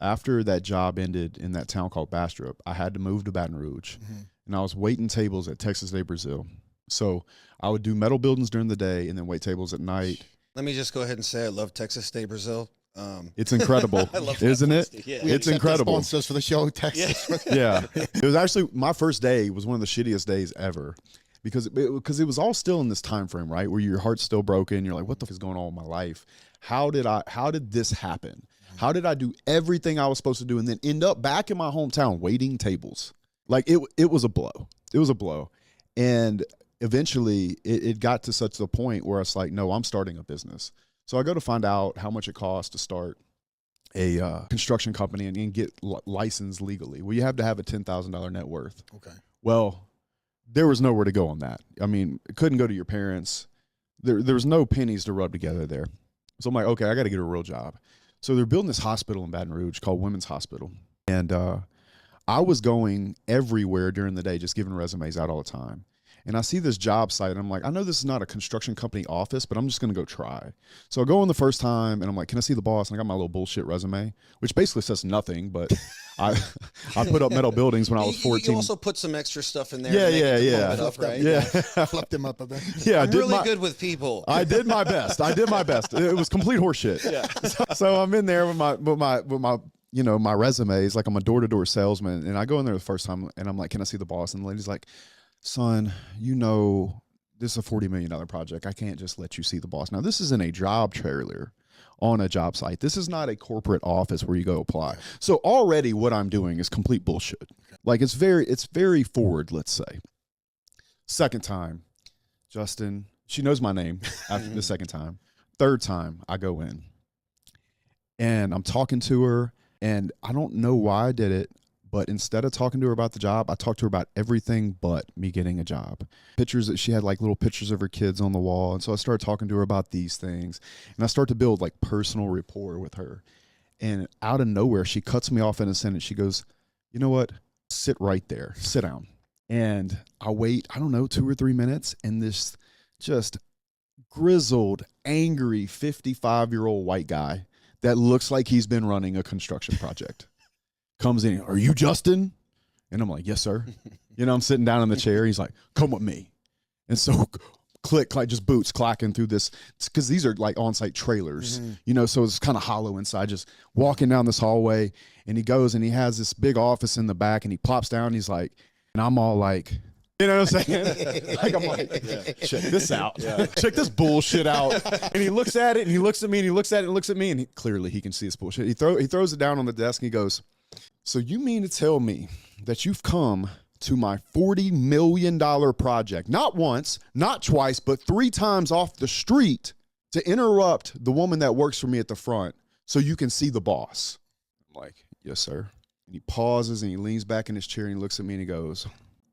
after that job ended in that town called Bastrop, I had to move to Baton Rouge, and I was waiting tables at Texas de Brazil. So I would do metal buildings during the day and then wait tables at night. Let me just go ahead and say I love Texas de Brazil. It's incredible, isn't it? Yeah. It's incredible. Sponsors for the show, Texas. Yeah. It was actually my first day was one of the shittiest days ever because it was all still in this time frame, right? Where your heart's still broken. You're like, what the fuck is going on with my life? How did this happen? How did I do everything I was supposed to do and then end up back in my hometown waiting tables? Like it was a blow. It was a blow. And eventually it got to such a point where it's like, no, I'm starting a business. So I go to find out how much it costs to start a construction company and get licensed legally. Well, you have to have a $10,000 net worth. Okay. Well, there was nowhere to go on that. I mean, it couldn't go to your parents. There was no pennies to rub together there. So I'm like, okay, I got to get a real job. So they're building this hospital in Baton Rouge called Women's Hospital. And I was going everywhere during the day, just giving resumes out all the time. And I see this job site, and I'm like, I know this is not a construction company office, but I'm just going to go try. So I go in the first time, and I'm like, can I see the boss? And I got my little bullshit resume, which basically says nothing, but I put up metal buildings when I was 14. You also put some extra stuff in there. Yeah. Up, right? Yeah. Fluffed him up a bit. Yeah, I'm really good with people. I did my best. It was complete horseshit. Yeah. So I'm in there with my my resumes, like I'm a door-to-door salesman, and I go in there the first time, and I'm like, can I see the boss? And the lady's like, son, this is a $40 million project. I can't just let you see the boss. Now, this is in a job trailer on a job site. This is not a corporate office where you go apply. So already what I'm doing is complete bullshit. Like it's very forward, let's say. Second time, Justin, she knows my name after the second time. Third time, I go in. And I'm talking to her, and I don't know why I did it. But instead of talking to her about the job, I talked to her about everything but me getting a job. Pictures that she had, like little pictures of her kids on the wall. And so I started talking to her about these things. And I start to build like personal rapport with her. And out of nowhere, she cuts me off in a sentence. She goes, you know what? Sit right there. Sit down. And I wait, I don't know, 2 or 3 minutes. And this just grizzled, angry 55-year-old white guy that looks like he's been running a construction project comes in. Are you Justin? And I'm like, yes, sir. I'm sitting down in the chair. He's like, come with me. And so click, just boots clacking through this, because these are like on-site trailers, so it's kind of hollow inside, just walking down this hallway. And he goes and he has this big office in the back, and he plops down. And he's like, and I'm all like, you know what I'm saying? Like, I'm like, check this out. Yeah. Check this bullshit out. And he looks at it, and he looks at me, and he looks at it, and looks at me, and clearly he can see this bullshit. He throws it down on the desk, and he goes, so you mean to tell me that you've come to my $40 million project, not once, not twice, but 3 times off the street to interrupt the woman that works for me at the front so you can see the boss? I'm like, yes, sir. And he pauses, and he leans back in his chair, and he looks at me, and he goes,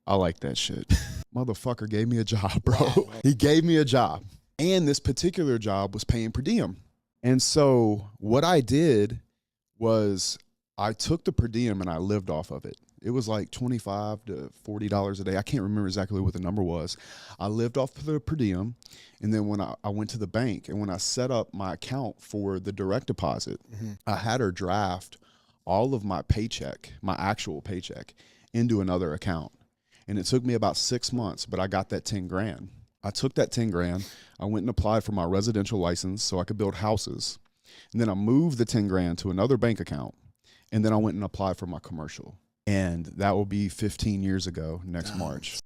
I like that shit. Motherfucker gave me a job, bro. Wow. He gave me a job. And this particular job was paying per diem. And so what I did was I took the per diem and I lived off of it. It was like $25 to $40 a day. I can't remember exactly what the number was. I lived off the per diem. And then when I went to the bank, and when I set up my account for the direct deposit, I had her draft all of my paycheck, my actual paycheck, into another account. And it took me about 6 months, but I got that 10 grand. I took that 10 grand. I went and applied for my residential license so I could build houses. And then I moved the 10 grand to another bank account. And then I went and applied for my commercial. And that will be 15 years ago next March.